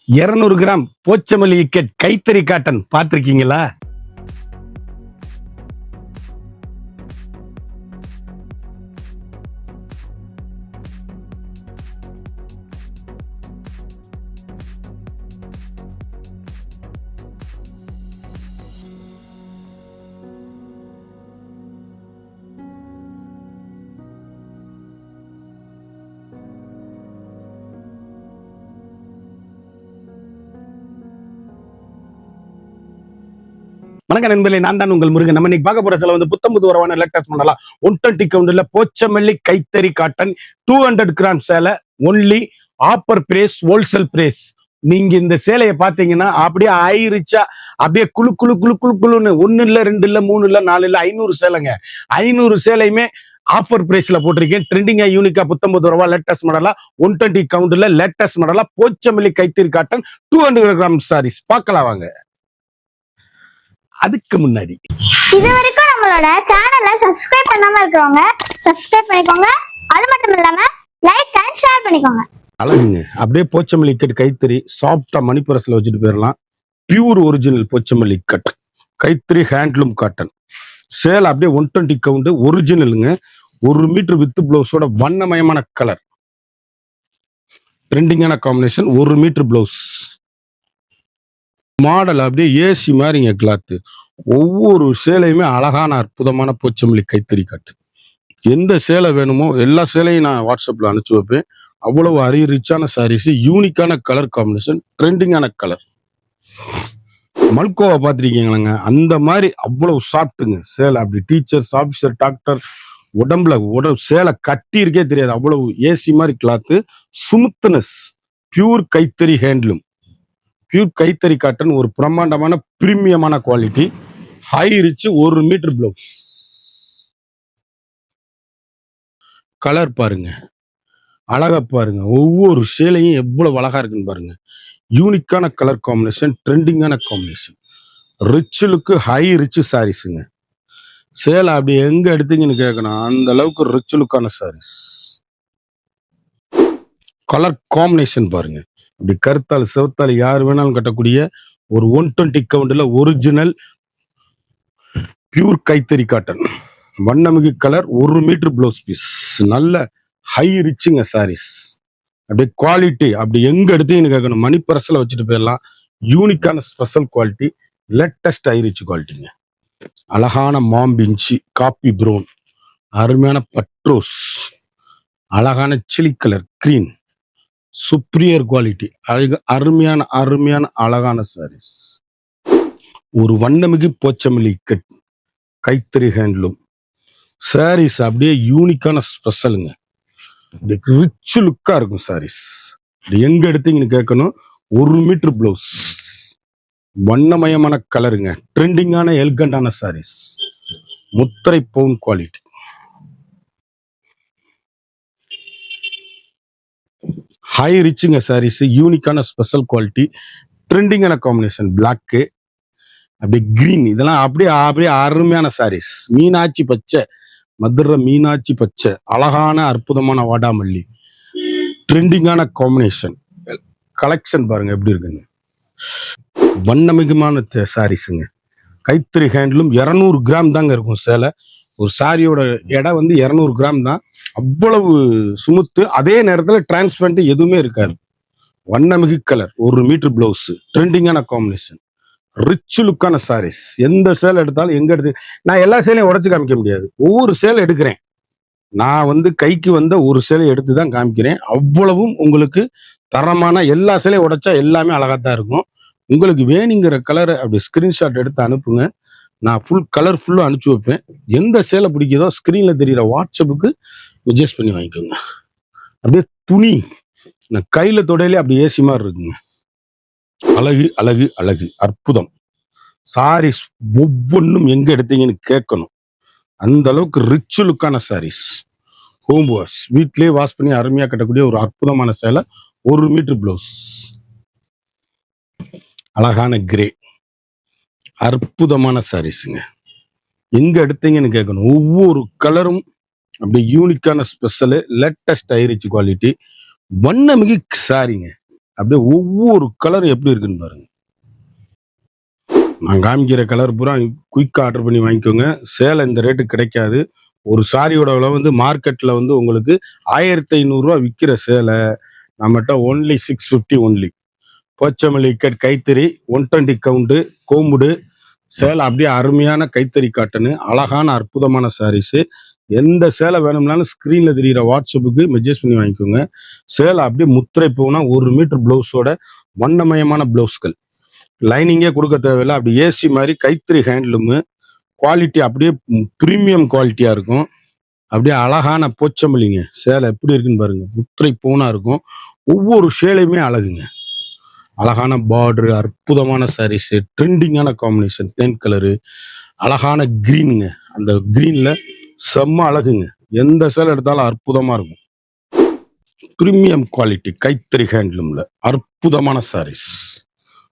200 gram Pochampally ikat கைத்தறி cotton பார்த்திருக்கீங்களா? வணக்கம் நண்பர்களே, நான் தான் உங்கள் முருகன். நம்ம இன்னைக்கு பார்க்க போற சில புத்தம்புது வரவான லேட்டஸ்ட் பண்ணலாம். 120 கவுண்ட்ல போச்சமல்லி கைத்தறி காட்டன் 200 கிராம் சேலை, only offer price, wholesale price. நீங்க இந்த சேலையை பாத்தீங்கன்னா அப்படியே ஆயிருச்சா, அப்படியே குழு குழு குழு குழு குழுன்னு 1 இல்ல 2 இல்ல 3 இல்ல 4 இல்ல 500 சேலைங்க. 500 சேலையுமே ஆஃபர் பிரைஸ்ல போட்டிருக்கேன். ட்ரெண்டிங்கா யூனிக்கா 19 ரூபா லேட்டஸ்ட் மாடலா 120 கவுண்ட்ல லேட்டஸ்ட் மாடலா போச்சமல்லி கைத்தறி காட்டன் 200 கிராம் சாரீஸ் பார்க்கலாம் வாங்க. அதுக்கு முன்னாடி இது வரைக்கும் நம்மளோட சேனலை சப்ஸ்கிரைப் பண்ணாம இருக்கிறவங்க சப்ஸ்கிரைப் பண்ணிக்கோங்க. அது மட்டும் இல்லாம லைக் அண்ட் ஷேர் பண்ணிக்கோங்க. அழகுங்க, அப்படியே போச்சமல்லி கட் கைத்தறி சாஃப்டா மணிப்பரஸ்ல வச்சுட்டு போயிடலாம். பியூர் ஒரிஜினல் போச்சமல்லி கட் கைத்தறி ஹேண்ட்லூம் காட்டன் சேல். அப்படியே 120 கவுண்ட் ஒரிஜினலுங்க. 1 மீட்டர் வித் பிளவுஸோட வண்ணமயமான கலர், ட்ரெண்டிங்கான காம்பினேஷன். 1 மீட்டர் பிளவுஸ் மாடல் அப்படியே ஏசி மாதிரிங்க கிளாத்து. ஒவ்வொரு சேலையுமே அழகான அற்புதமான போச்சமல்லி கைத்தறி காட்டு. எந்த சேலை வேணுமோ எல்லா சேலையும் நான் வாட்ஸ்அப்ல அனுப்பிச்சு வைப்பேன். அவ்வளவு ரிச்சான சாரீஸ், யூனிக்கான கலர் காம்பினேஷன், ட்ரெண்டிங்கான கலர். மல்கோவா பார்த்துருக்கீங்களாங்க, அந்த மாதிரி அவ்வளவு சாப்பிட்டுங்க சேலை. அப்படி டீச்சர்ஸ், ஆஃபீஸர், டாக்டர் உடம்புல சேலை கட்டி இருக்கே தெரியாது, அவ்வளவு ஏசி மாதிரி கிளாத்து. ஸ்மூத்னஸ், பியூர் கைத்தறி ஹேண்ட்லூம், பியூர் கைத்தறி காட்டன். ஒரு பிரம்மாண்டமான பிரீமியமான quality, high rich. 1 metre blouse. Colour பாருங்க, அழகா பாருங்க. ஒவ்வொரு சேலையும் எவ்வளவு அழகா இருக்குன்னு பாருங்க. யூனிக்கான கலர் காம்பினேஷன், ட்ரெண்டிங்கான combination. Rich look, high rich சாரீஸுங்க. சேலை அப்படி எங்க எடுத்தீங்கன்னு கேட்கணும், அந்த அளவுக்கு ரிச் லுக்கான சாரீஸ். கலர் காம்பினேஷன் பாருங்க, அப்படி கருத்தால் சிவத்தால் யார் வேணாலும் கட்டக்கூடிய ஒரு 120 கவுண்ட்ல ஒரிஜினல் பியூர் கைத்தறி காட்டன் வண்ணமிகு கலர். 1 மீட்டர் பிளவுஸ் பீஸ், நல்ல ஹை ரிச்சுங்க சாரீஸ். அப்படியே குவாலிட்டி அப்படி எங்க எடுத்தீங்கன்னு கேட்கணும், மணிப்பரசில் வச்சுட்டு போயிடலாம். யூனிக்கான special quality, latest high rich குவாலிட்டிங்க. அழகான மாம்பிஞ்சி, காப்பி ப்ரௌன், அருமையான பட்ரோஸ், அழகான chilli colour green, superior quality, அருமையான அருமையான அழகான சாரீஸ். ஒரு வண்ணமிகு போச்சமல்லி கட் கைத்தறி ஹேண்ட்லூம் சாரீஸ். அப்படியே யூனிக்கான ஸ்பெஷலுங்க, ரிச் லுக்கா இருக்கும் சாரீஸ். எங்க எடுத்தீங்கன்னு கேட்கணும். 1 மீட்டர் பிளவுஸ், வண்ணமயமான கலருங்க, ட்ரெண்டிங்கான எல்கண்டான சாரீஸ். முத்திரை பவுன் குவாலிட்டி, ஹை ரிச்சுங்க சாரீஸ். யூனிக்கான ஸ்பெஷல் குவாலிட்டி, ட்ரெண்டிங்கான காம்பினேஷன். பிளாக்கு, அப்படி கிரீன், இதெல்லாம் அப்படியே அப்படியே அருமையான சாரீஸ். மீனாட்சி பச்சை, மதுரை மீனாட்சி பச்சை, அழகான அற்புதமான வாடாமல்லி, ட்ரெண்டிங்கான காம்பினேஷன். கலெக்ஷன் பாருங்க எப்படி இருக்குங்க. வண்ணமிகமான சாரீஸுங்க. கைத்தறி ஹேண்ட்லூம். 200 கிராம் தாங்க இருக்கும் சேலை. ஒரு சாரியோட எடை 200 கிராம் தான். அவ்வளவு சுமுத்து, அதே நேரத்தில் டிரான்ஸ்பரண்ட் எதுவுமே இருக்காது. வண்ணமிகு கலர், 1 மீட்டர் பிளவுஸ், ட்ரெண்டிங்கான காம்பினேஷன், ரிச் லுக்கான சாரீஸ். எந்த சேலை எடுத்தாலும் எங்க எடுத்து, நான் எல்லா சேலையும் உடச்சு காமிக்க முடியாது. ஒவ்வொரு சேலை எடுக்கிறேன் நான், கைக்கு வந்த ஒரு சேலை எடுத்து தான் காமிக்கிறேன். அவ்வளவும் உங்களுக்கு தரமான, எல்லா சேலையும் உடைச்சா எல்லாமே அழகாத்தான் இருக்கும். உங்களுக்கு வேணுங்கிற கலரை அப்படி ஸ்கிரீன்ஷாட் எடுத்து அனுப்புங்க. நான் ஃபுல் கலர் ஃபுல்லாக அனுப்பிச்சி வைப்பேன். எந்த சேலை பிடிக்குதோ ஸ்க்ரீன்ல தெரிகிற வாட்ஸ்அப்புக்கு அட்ஜஸ்ட் பண்ணி வாங்கிக்கோங்க. அப்படியே துணி நான் கையில தொடையிலே அப்படி ஏசி மாதிரி இருக்குங்க. அழகு அழகு அழகு, அற்புதம். சாரீஸ் ஒவ்வொன்றும் எங்க எடுத்தீங்கன்னு கேட்கணும், அந்த அளவுக்கு ரிச் லுக்கான சாரீஸ். ஹோம் வாஷ், வீட்லயே வாஷ் பண்ணி அருமையா கட்டக்கூடிய ஒரு அற்புதமான சேலை. 1 மீட்டர் பிளவுஸ், அழகான கிரே, அற்புதமான சாரீஸுங்க. எங்க எடுத்தீங்கன்னு கேட்கணும். ஒவ்வொரு கலரும் அப்படியே யூனிக்கான special, latest high rich quality, வண்ணமிகு சாரிங்க. அப்படியே ஒவ்வொரு கலர் எப்படி இருக்குன்னு பாருங்க. நான் காமிக்கிற கலர் பூரா குயிக்கா ஆர்டர் பண்ணி வாங்கிக்கோங்க. சேலை இந்த ரேட்டு கிடைக்காது. ஒரு சாரியோட விலை வந்து மார்க்கெட்ல வந்து உங்களுக்கு 1500 ரூபா விற்கிற சேலை நம்மகிட்ட ஒன்லி 650 ஒன்லி. போச்சமல்லி இக்கட் கைத்தறி 120 கவுண்டு கோம்புடு சேலை அப்படியே அருமையான கைத்தறி காட்டனு அழகான அற்புதமான சாரீஸ். எந்த சேலை வேணும்னாலும் ஸ்க்ரீன்ல தெரிகிற வாட்ஸ்அப்புக்கு மெசேஜ் பண்ணி வாங்கிக்கோங்க. சேலை அப்படியே முத்திரை போனா 1 மீட்டர் பிளவுஸோட வண்ணமயமான பிளவுஸ்கள். லைனிங்கே கொடுக்க தேவையில்லை. அப்படி ஏசி மாதிரி கைத்தறி ஹேண்ட்லூமு குவாலிட்டி அப்படியே ப்ரீமியம் குவாலிட்டியா இருக்கும். அப்படியே அழகான போச்சமல்லிங்க சேலை எப்படி இருக்குன்னு பாருங்க. முத்திரை பூனா இருக்கும். ஒவ்வொரு சேலையுமே அழகுங்க. அழகான பார்டரு அற்புதமான சாரீஸ் ட்ரெண்டிங்கான காம்பினேஷன் தேன் கலரு அழகான கிரீனுங்க. அந்த கிரீன்ல செம்ம அழகுங்க. எந்த சேலை எடுத்தாலும் அற்புதமா இருக்கும். பிரீமியம் குவாலிட்டி கைத்தறி ஹேண்ட்லூம்ல அற்புதமான சாரீஸ்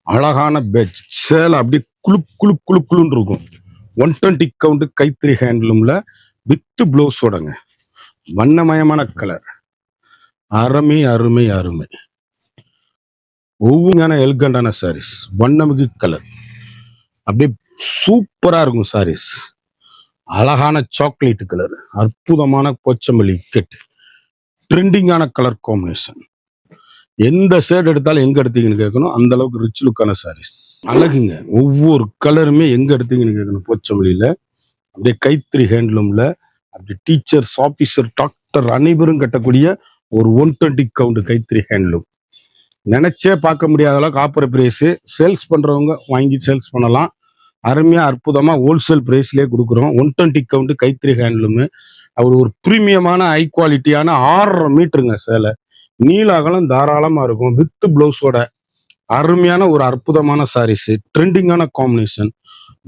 அழகான பேட்ச் சேலை அப்படியே குளுன்னு இருக்கும். 120 கவுண்ட் கைத்தறி ஹேண்ட்லூம்ல வித் பிளவுஸோடங்க வண்ணமயமான கலர் அருமை அருமை அருமை. ஒவ்வொரு எல்கண்டான சாரீஸ் வண்ணமிகு கலர் அப்படியே சூப்பரா இருக்கும் சாரீஸ். அழகான சாக்லேட் கலர் அற்புதமான போச்சமல்லி கெட் ட்ரெண்டிங்கான கலர் காம்பினேஷன். எந்த ஷேட் எடுத்தாலும் எங்க எடுத்தீங்கன்னு கேட்கணும். அந்த அளவுக்கு ரிச் லுக்கான சாரீஸ் அழகுங்க. ஒவ்வொரு கலருமே எங்க எடுத்தீங்கன்னு கேட்கணும். போச்சமல்லியில அப்படியே கைத்தறி ஹேண்ட்லூம்ல அப்படி டீச்சர்ஸ் ஆபீசர் டாக்டர் அனைவரும் கட்டக்கூடிய ஒரு 120 கவுண்ட் கைத்தறி ஹேண்ட்லூம். நினைச்சே பார்க்க முடியாத அளவுக்கு ஆப்பர் பிரைஸ். சேல்ஸ் பண்றவங்க வாங்கி சேல்ஸ் பண்ணலாம். அருமையா அற்புதமா ஹோல்சேல் பிரைஸ்லயே கொடுக்குறோம். 120 கவுண்ட் கைத்தறி ஹேண்ட்லூமு அவர் ஒரு பிரீமியமான ஹை குவாலிட்டியான 6.5 மீட்டருங்க சேலை. நீல அகலம் தாராளமா இருக்கும். வித் பிளவுஸோட அருமையான ஒரு அற்புதமான சாரீஸ் ட்ரெண்டிங்கான காம்பினேஷன்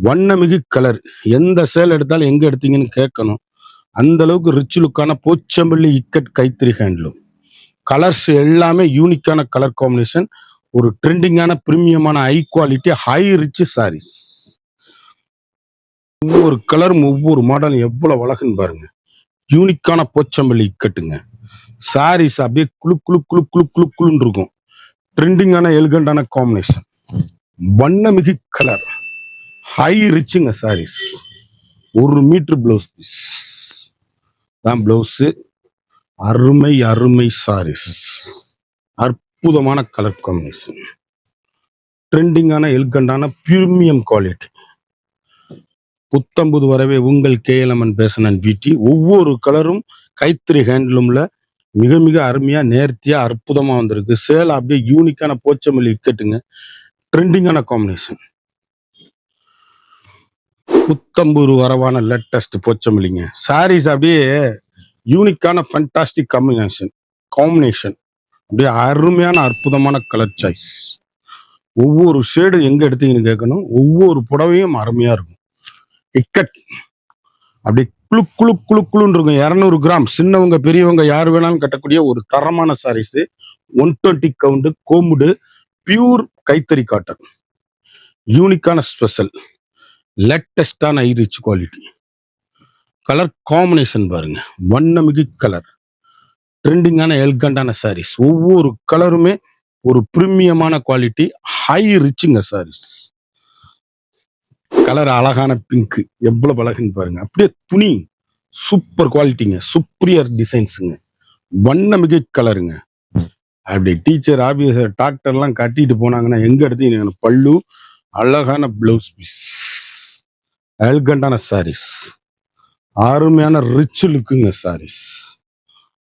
வண்ணமிகு கலர். எந்த சேலை எடுத்தாலும் எங்க எடுத்தீங்கன்னு கேட்கணும். அந்த அளவுக்கு ரிச் லுக்கான போச்சம்பள்ளி இக்கட் கைத்தறி ஹேண்ட்லூம். கலர்ஸ் எல்லாமே யூனிக்கான கலர் காம்பினேஷன். ஒரு ட்ரெண்டிங்கான பிரீமியமான high quality high rich sarees. ஒவ்வொரு கலரும் ஒவ்வொரு மாடலும் எவ்வளவு அழகுன்னு பாருங்க. யூனிக்கான போச்சம்பள்ளி இக்கட்டுங்க. சாரீஸ் அப்படியே குளுன்னு இருக்கும். ட்ரெண்டிங்கான எலிகண்டான காம்பினேஷன் வண்ணமிகு கலர் ஹை ரிச்சுங்க சாரீஸ். 1 மீட்டர் பிளவுஸ் பீஸ் தான் பிளவுஸ். அருமை அருமை சாரீஸ் அற்புதமான கலர் காம்பினேஷன் ட்ரெண்டிங்கான எலிகண்டான பிரீமியம் குவாலிட்டி. புத்தம்புது வரவே உங்கள் கேஎல்எம்என் பேஷன் அண்ட் பியூட்டி. ஒவ்வொரு கலரும் கைத்தறி ஹேண்ட்லூம்ல மிக மிக அருமையா நேர்த்தியா அற்புதமா வந்திருக்கு. சேலை அப்படியே யூனிக்கான போச்சமல்லி இக்கட்டுங்க. ட்ரெண்டிங்கான காம்பினேஷன். புத்தம்பூர் வரவான லேட்டஸ்ட் போச்சமல்லிங்க சாரீஸ் அப்படியே யூனிக்கான ஃபண்டாஸ்டிக் காம்பினேஷன் அப்படியே அருமையான அற்புதமான கலர் சாய்ஸ். ஒவ்வொரு ஷேடு எங்க எடுத்தீங்கன்னு கேட்கணும். ஒவ்வொரு புடவையும் அருமையா இருக்கும். இக்கட் அப்படி குளுன்னு இருக்கும். 200 கிராம் சின்னவங்க பெரியவங்க யார் வேணாலும் கட்டக்கூடிய ஒரு தரமான சாரீஸ். 120 கவுண்ட் கோம்புடு பியூர் கைத்தறி காட்டன் யூனிக்கான ஸ்பெஷல் லேட்டஸ்டான high rich quality. Colour combination பாருங்க. வண்ணமிகு கலர் ட்ரெண்டிங்கான எல்கண்டான சாரீஸ். ஒவ்வொரு கலருமே ஒரு பிரீமியமான குவாலிட்டி ஹை ரிச்சுங்க சாரீஸ். கலர் அழகான பிங்க் எவ்வளவு அழகுன்னு பாருங்க. அப்படியே துணி சூப்பர் குவாலிட்டிங்க. சுப்ரியர் டிசைன்ஸுங்க. வண்ணமிகு கலருங்க. அப்படி டீச்சர் ஆபீசர் டாக்டர்லாம் கட்டிட்டு போனாங்கன்னா எங்க எடுத்தீங்க. பல்லு அழகான பிளவுஸ் பீஸ் எல்கண்டான சாரீஸ் அருமையான ரிச் லுக்குங்க சாரீஸ்.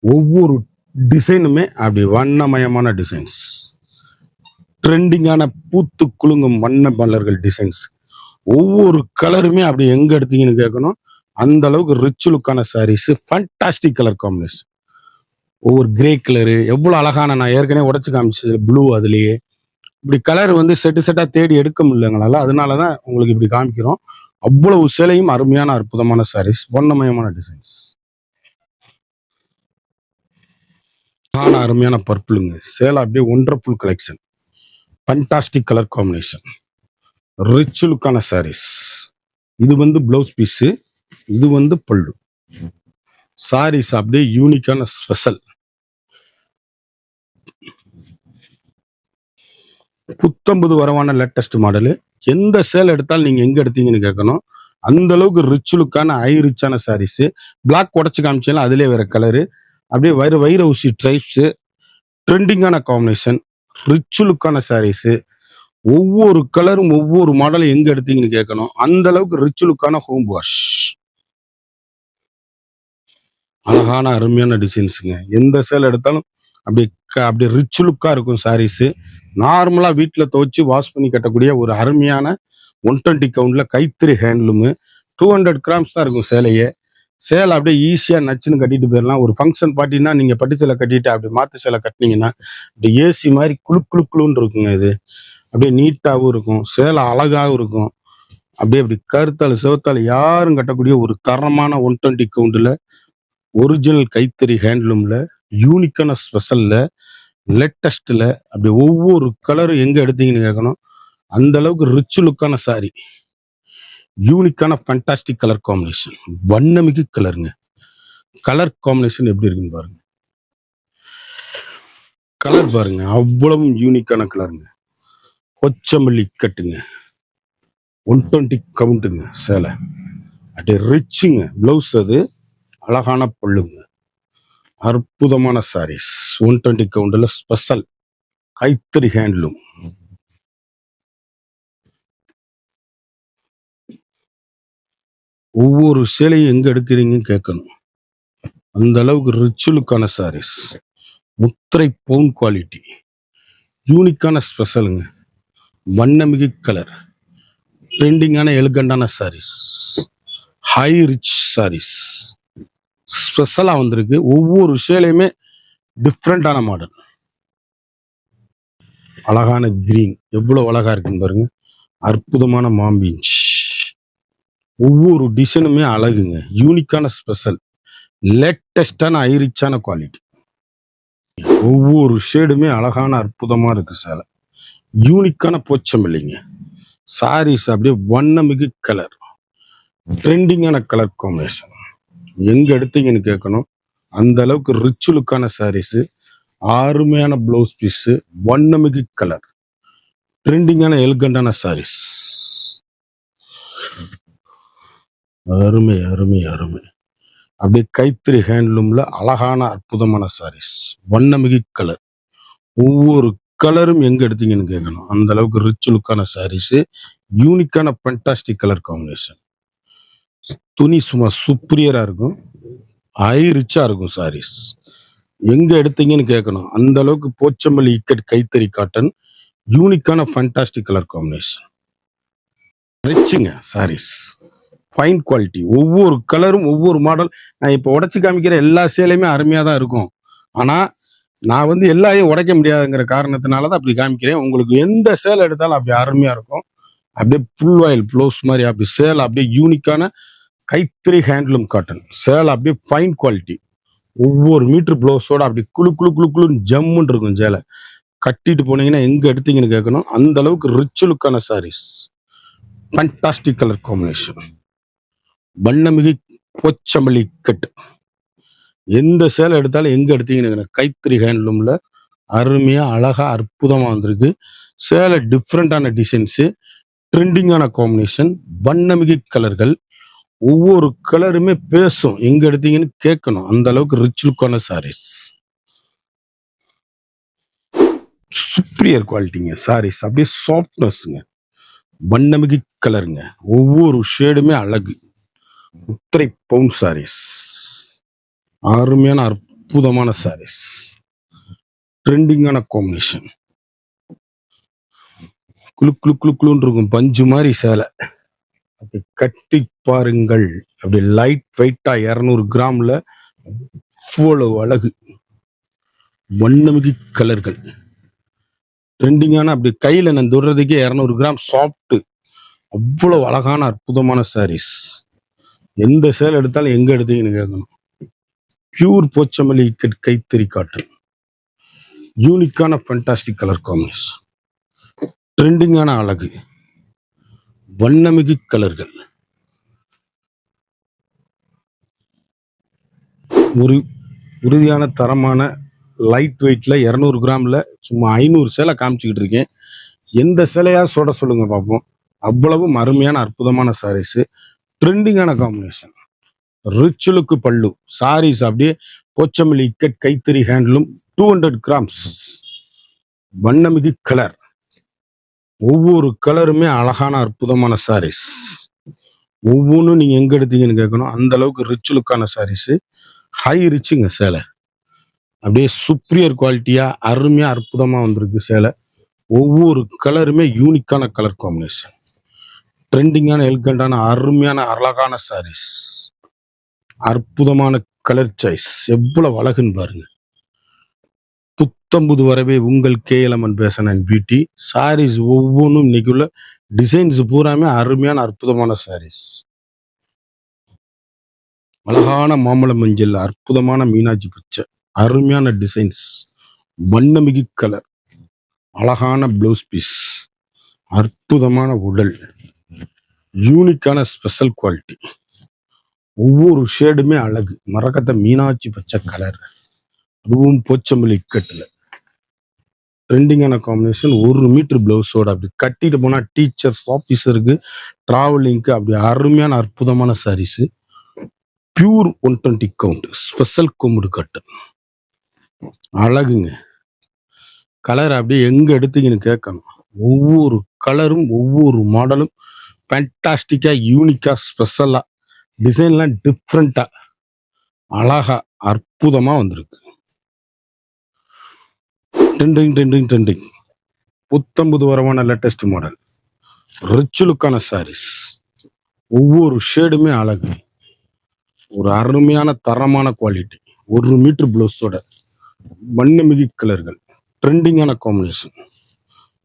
ஒவ்வொரு டிசைனுமே அப்படி வண்ணமயமான டிசைன்ஸ். ட்ரெண்டிங்கான பூத்து குலுங்கும் வண்ண மலர்கள் டிசைன்ஸ். ஒவ்வொரு கலருமே அப்படி எங்க எடுத்தீங்கன்னு கேட்கணும். அந்த அளவுக்கு ரிச் லுக்கான சாரீஸ். Fantastic colour combination. ஒவ்வொரு கிரே கலரு எவ்வளவு அழகான. நான் ஏற்கனவே உடச்சு காமிச்சு ப்ளூ. அதுலயே இப்படி கலர் வந்து செட்டா தேடி எடுக்க முடியலங்களால அதனாலதான் உங்களுக்கு இப்படி காமிக்கிறோம். அவ்வளவு சேலையும் அருமையான அற்புதமான சாரீஸ் வண்ணமயமான டிசைன்ஸ். அருமையான பர்பிளுங்க சேலை அப்படியே wonderful collection. Fantastic colour combination rich லுக்கான சாரீஸ். இது வந்து பிளவுஸ் பீஸ். இது வந்து பல்லு. சாரீஸ் அப்படியே யூனிக்கான ஸ்பெஷல். புத்தம்பது வரவான லேட்டஸ்ட் மாடலு. எந்த சேல் எடுத்தாலும் நீங்க எங்க எடுத்தீங்கன்னு கேட்கணும். அந்த அளவுக்கு ரிச் லுக்கான ஹை ரிச்சான சாரீஸ். பிளாக் உடச்சு காமிச்சாலும் அதுலயே வேற கலரு. அப்படியே வைர ஊசி ட்ரைப்ஸ், ட்ரெண்டிங்கான காம்பினேஷன், ரிச் லுக்கான சாரீஸ். ஒவ்வொரு கலரும் ஒவ்வொரு மாடலும் எங்க எடுத்தீங்கன்னு கேட்கணும். அந்த அளவுக்கு ரிச் லுக்கான ஹோம் வாஷ். அழகான அருமையான டிசைன்ஸுங்க. எந்த சேல் எடுத்தாலும் அப்படி ரிச் லுக்கா இருக்கும் சாரீஸ். நார்மலா வீட்டில் துவைச்சு வாஷ் பண்ணி கட்டக்கூடிய ஒரு அருமையான 120 கவுண்ட்ல கைத்தறி ஹேண்ட்லூமு. 200 கிராம்ஸ் தான் இருக்கும் சேலையே. சேலை அப்படியே ஈஸியா நச்சுன்னு கட்டிட்டு போயிடலாம். ஒரு ஃபங்க்ஷன் பார்ட்டினா நீங்க பட்டு சேலை கட்டிட்டு அப்படி மாத்து சேலை கட்டினீங்கன்னா இப்படி ஏசி மாதிரி குளுன்னு இருக்குங்க. இது அப்படியே நீட்டாகவும் இருக்கும், சேலை அழகாகவும் இருக்கும். அப்படி கருத்தால் சிவத்தால் யாரும் கட்டக்கூடிய ஒரு தரமான 120 கவுண்ட்ல ஒரிஜினல் கைத்தறி ஹேண்ட்லூம்ல யூனிக்கான ஸ்பெஷல்ல லேட்டஸ்ட்ல அப்படி ஒவ்வொரு கலரும் எங்க எடுத்தீங்கன்னு கேட்கணும். அந்த அளவுக்கு ரிச் லுக்கான சாரி, யூனிக்கான ஃபேண்டாஸ்டிக் கலர் காம்பினேஷன், வண்ணமிகு கலருங்க. கலர் காம்பினேஷன் எப்படி இருக்குன்னு பாருங்க. கலர் பாருங்க, அவ்வளவு யூனிக்கான கலருங்க. கொச்சமல்லி கட்டுங்க, 120 கவுண்ட்டுங்க சேலை. அப்படியே ரிச்சுங்க பிளவுஸ். அது அழகான பல்லுங்க. அற்புதமான சாரீஸ் 120 கவுண்ட்ல ஸ்பெஷல் கைத்தறி ஹேண்ட்லூம். ஒவ்வொரு சேலையும் எங்க எடுக்கிறீங்கன்னு கேட்கணும். அந்த அளவுக்கு ரிச் லுக்கான சாரீஸ், முத்திரை பவுன் குவாலிட்டி, யூனிக்கான ஸ்பெஷலுங்க. வண்ணமிகு கலர், ட்ரெண்டிங்கான எலிகண்டான சாரீஸ், ஹை ரிச் சாரீஸ் ஸ்பெஷலா வந்திருக்கு. ஒவ்வொரு சேலையுமே டிஃப்ரெண்டான மாடல். அழகான கிரீன் எவ்வளவு அழகா இருக்குன்னு பாருங்க. அற்புதமான மாம்பீஞ்ச். ஒவ்வொரு டிசைனுமே அழகுங்க. யூனிக்கான ஸ்பெஷல், லேட்டஸ்டான ஐரிச்சான குவாலிட்டி. ஒவ்வொரு ஷேடுமே அழகான அற்புதமா இருக்கு சேலை. யூனிக்கான போச்சமில்லைங்க சாரீஸ். அப்படியே வண்ணமிகு கலர், ட்ரெண்டிங்கான கலர் காம்பினேஷன். எங்க எடுத்தீங்கன்னு கேட்கணும். அந்த அளவுக்கு ரிச் லுக்கான சாரீஸ், அருமையான பிளவுஸ் பீஸ், வண்ணமிகு கலர், ட்ரெண்டிங்கான எலிகண்டான சாரீஸ். அருமை அருமை அருமை. அப்படியே கைத்தறி ஹேண்ட்லூம்ல அழகான அற்புதமான சாரீஸ், வண்ணமிகு கலர். ஒவ்வொரு கலரும் எங்க எடுத்தீங்கன்னு கேட்கணும். அந்த அளவுக்கு ரிச் லுக்கான சாரீஸ், யூனிக்கான ஃபேண்டாஸ்டிக் கலர் காம்பினேஷன். துணி சும்மா சூப்பரியரா இருக்கும், ஹை ரிச்சா இருக்கும் சாரீஸ். எங்க எடுத்தீங்கன்னு கேட்கணும். அந்த அளவுக்கு போச்சம்பள்ளி இக்கட் கைத்தறி காட்டன், யூனிக்கான ஃபேண்டாஸ்டிக் கலர் காம்பினேஷன். ரிச்சுங்க சாரீஸ், ஃபைன் குவாலிட்டி. ஒவ்வொரு கலரும் ஒவ்வொரு மாடல். நான் இப்போ உடைச்சு காமிக்கிற எல்லா சேலையுமே அருமையாக தான் இருக்கும். ஆனால் நான் எல்லாரையும் உடைக்க முடியாதுங்கிற காரணத்தினால தான் அப்படி காமிக்கிறேன். உங்களுக்கு எந்த சேலை எடுத்தாலும் அப்படி அருமையாக இருக்கும். அப்படியே ஃபுல் ஆயில் ப்ளவுஸ் மாதிரி அப்படி சேலை, அப்படியே யூனிக்கான கைத்தறி ஹேண்ட்லூம் காட்டன் சேலை, அப்படியே ஃபைன் குவாலிட்டி. ஒவ்வொரு மீட்டர் ப்ளவுஸோட அப்படி குளுன்னு ஜம்முன்னு இருக்கும் சேலை. கட்டிட்டு போனீங்கன்னா எங்க எடுத்தீங்கன்னு கேட்கணும். அந்த அளவுக்கு ரிச் லுக்கான சாரீஸ், ஃபேண்டாஸ்டிக் கலர் காம்பினேஷன், வண்ணமிகு போச்சமல்லி கட். எந்த சேலை எடுத்தாலும் எங்க எடுத்தீங்கன்னு கைத்தறி ஹேண்ட்லூம்ல அருமையா அழகா அற்புதமா வந்திருக்கு சேலை. டிஃப்ரெண்டான டிசைன்ஸு, ட்ரெண்டிங்கான காம்பினேஷன், வண்ணமிகு கலர்கள். ஒவ்வொரு கலருமே பேசும், எங்க எடுத்தீங்கன்னு கேட்கணும். அந்த அளவுக்கு ரிச் லுக்கான சாரீஸ், சுப்ரியர் குவாலிட்டிங்க சாரீஸ். அப்படியே சாஃப்ட்னஸ்ங்க, வண்ணமிகு கலருங்க. ஒவ்வொரு ஷேடுமே அழகு. முத்திரை பவுன் சாரீஸ், அருமையான அற்புதமான சாரீஸ், ட்ரெண்டிங்கான காம்பினேஷன். குளுன்னு இருக்கும், பஞ்சு மாதிரி சேலை. அப்படி கட்டி பாருங்கள். அப்படி லைட் வெயிட்டா 200 கிராம்ல அவ்வளவு அழகு, வண்ணமிகு கலர்கள், ட்ரெண்டிங்கான. அப்படி கையில நான் தொடுறதுக்கே 200 கிராம் சாஃப்ட். அவ்வளவு அழகான அற்புதமான சாரீஸ். எந்த சேலை எடுத்தாலும் எங்க எடுத்தீங்கன்னு கேட்கணும். பியூர் போச்சமல்லி கைத்தறி காட்டன், யூனிக்கான ஃபேண்டாஸ்டிக் கலர் காம்பினேஷன், ட்ரெண்டிங்கான அழகு, வண்ணமிகு கலர்கள். ஒரு உறுதியான தரமான லைட் வெயிட்ல 200 கிராம்ல சும்மா 500 சேலை காமிச்சுக்கிட்டு இருக்கேன். எந்த சேலையா சொல்ல சொல்லுங்க பார்ப்போம். அவ்வளவு அருமையான அற்புதமான சாரீஸ், ட்ரெண்டிங்கான காம்பினேஷன், ரிச் லுக் பல்லு, சாரீஸ் அப்படியே போச்சமல்லி இக்கட் கைத்தறி ஹேண்ட்லூம் 200 கிராம்ஸ், வண்ணமிகு கலர், ஒவ்வொரு கலருமே அழகான அற்புதமான சாரீஸ். ஒவ்வொன்றும் நீங்க எங்க எடுத்தீங்கன்னு கேட்கணும். அந்த அளவுக்கு ரிச் லுக்கான சாரீஸ், ஹை ரிச்சுங்க சேலை. அப்படியே சுப்ரியர் குவாலிட்டியா அருமையா அற்புதமா வந்திருக்கு சேலை. ஒவ்வொரு கலருமே யூனிக்கான கலர் காம்பினேஷன், ட்ரெண்டிங்கான எல்கண்டான அருமையான அழகான சாரீஸ், அற்புதமான கலர் சாய்ஸ். எவ்வளவு அழகுன்னு பாருங்க. புத்தம்புது வரவே உங்கள் KLMN fashion and beauty. Sarees ஒவ்வொன்றும் இன்னைக்குள்ள டிசைன்ஸ் பூராமே அருமையான அற்புதமான சாரீஸ். அழகான மாம்பழ மஞ்சள், அற்புதமான மீனாட்சி பச்சை, அருமையான டிசைன்ஸ், வண்ணமிகு கலர், அழகான பிளவுஸ் பீஸ், அற்புதமான உடல், யூனிக்கான ஸ்பெஷல் குவாலிட்டி. ஒவ்வொரு ஷேடுமே அழகு. மரகத மீனாட்சி பச்சை கலர், அதுவும் போச்சம்பள்ளி இக்கட்டுல ட்ரெண்டிங்கான காம்பினேஷன். 1 மீட்டர் பிளவுஸோட அப்படி கட்டிட்டு போனா டீச்சர்ஸ், ஆஃபீஸருக்கு, டிராவலிங்க்கு அப்படி அருமையான அற்புதமான சாரீஸ். பியூர் 120 கவுண்ட் ஸ்பெஷல் கொம்புடு கட்டு, அழகுங்க. கலர் அப்படியே எங்க எடுத்தீங்கன்னு கேட்கணும். ஒவ்வொரு கலரும் ஒவ்வொரு மாடலும் ஃபேண்டாஸ்டிக்கா, யூனிக்கா, ஸ்பெஷலா, டிசைன்லாம் டிஃப்ரெண்டா, அழகா அற்புதமா வந்திருக்கு. ட்ரெண்டிங் புத்தம்புது வரவான லேட்டஸ்ட் மாடல், ரிச் லுக்கான சாரீஸ். ஒவ்வொரு ஷேடுமே அழகு. ஒரு அருமையான தரமான குவாலிட்டி. 1 மீட்டர் பிளவுஸோட வண்ணமிகு கலர்கள், ட்ரெண்டிங்கான காம்பினேஷன்,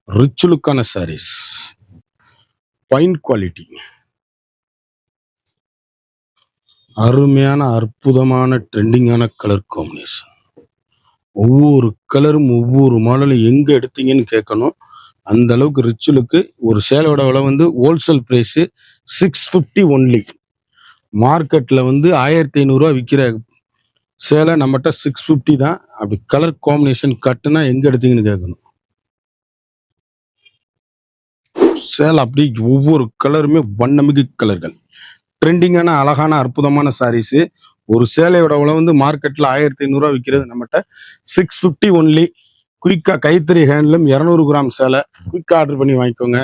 ரிச் லுக்கான சாரீஸ், ஃபைன் குவாலிட்டி, அருமையான அற்புதமான ட்ரெண்டிங்கான கலர் காம்பினேஷன். ஒவ்வொரு கலரும் ஒவ்வொரு மாடலும் எங்க எடுத்தீங்கன்னு கேட்கணும். அந்த அளவுக்கு ரிச் லுக்கு. ஒரு சேலையோட விலை வந்து ஹோல்சேல் பிரைஸ் 650 ஒன்லி. மார்க்கெட்ல வந்து 1500 ரூபா விற்கிற சேலை நம்மகிட்ட 650 தான். அப்படி கலர் காம்பினேஷன் கட்டுனா எங்க எடுத்தீங்கன்னு கேட்கணும். சேலை அப்படி ஒவ்வொரு கலருமே வண்ணமிகு கலர்கள், ட்ரெண்டிங்கான அழகான அற்புதமான சாரீஸ். ஒரு சேலையோட விலை வந்து மார்க்கெட்ல 1500 ரூபா விற்கிறது, நம்மகிட்ட 650 ஒன்லி. குயிக்கா கைத்தறி ஹேண்ட்லூம் 200 கிராம் சேலை, குயிக்கா ஆர்டர் பண்ணி வாங்கிக்கோங்க.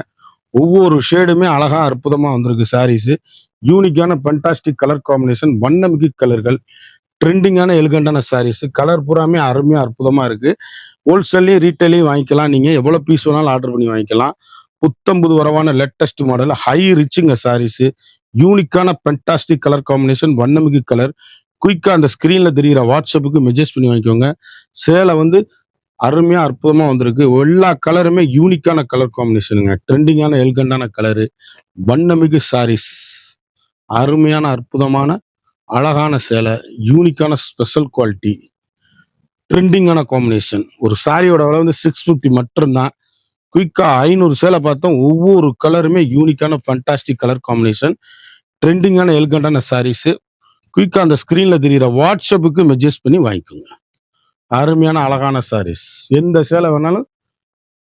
ஒவ்வொரு ஷேடுமே அழகா அற்புதமா வந்திருக்கு சாரீஸ். யூனிக்கான ஃபேண்டாஸ்டிக் கலர் காம்பினேஷன், வண்ணமிகு கலர்கள், ட்ரெண்டிங்கான எலிகண்டான சாரீஸ். கலர் பூராமே அருமையா அற்புதமா இருக்கு. ஹோல்சேல்லையும் ரீட்டைலையும் வாங்கிக்கலாம். நீங்க எவ்வளவு பீஸ் வேணாலும் ஆர்டர் பண்ணி வாங்கிக்கலாம். புத்தம்புது வரவான லேட்டஸ்ட் மாடல், ஹை ரிச்சுங்க சாரீஸ். யூனிக்கான ஃபேண்டாஸ்டிக் கலர் காம்பினேஷன், வண்ணமிகு கலர். குயிக்கா அந்த ஸ்கிரீன்ல தெரிகிற வாட்ஸ்அப்புக்கு மெசேஜ் பண்ணி வாங்கிக்கோங்க. சேலை வந்து அருமையா அற்புதமா வந்திருக்கு. எல்லா கலருமே யூனிக்கான கலர் காம்பினேஷனுங்க, ட்ரெண்டிங்கான எல்கண்டான கலரு, வண்ணமிகு சாரீஸ். அருமையான அற்புதமான அழகான சேலை, யூனிக்கான ஸ்பெஷல் குவாலிட்டி, ட்ரெண்டிங்கான காம்பினேஷன். ஒரு சாரியோட விலை வந்து 650 மட்டும்தான். குயிக்கா 500 சேலை பார்த்தோம். ஒவ்வொரு கலருமே யூனிக்கான ஃபேண்டாஸ்டிக் கலர் காம்பினேஷன், ட்ரெண்டிங்கான எல்கண்டான சாரீஸ். குயிக்கா அந்த ஸ்கிரீன்ல தெரிகிற வாட்ஸ்அப்புக்கு மெசேஜ் பண்ணி வாங்கிக்கோங்க. அருமையான அழகான சாரீஸ். எந்த சேலை வேணாலும்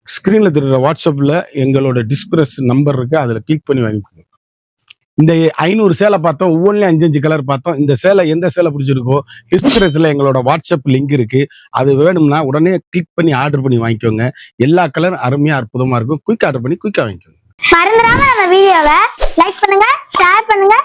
ஸ்கிரீன்ல தெரிகிற வாட்ஸ்அப்ல எங்களோட டிஸ்பிரஸ் நம்பர் இருக்கு, அதுல கிளிக் பண்ணி வாங்கிக்கோங்க. இந்த 500 சேலை பார்த்தோம், ஒவ்வொன்றிலும் 5 கலர் பார்த்தோம். இந்த சேலை எந்த சேலை பிடிச்சிருக்கோ டிஸ்பிரஸ்ல எங்களோட வாட்ஸ்அப் லிங்க் இருக்கு, அது வேணும்னா உடனே கிளிக் பண்ணி ஆர்டர் பண்ணி வாங்கிக்கோங்க. எல்லா கலர் அருமையா அற்புதமா இருக்கும். குயிக் ஆர்டர் பண்ணி குயிக்கா வாங்கிக்கோங்க. மறந்துடாம நம்ம வீடியோவை லைக் பண்ணுங்க, ஷேர் பண்ணுங்க,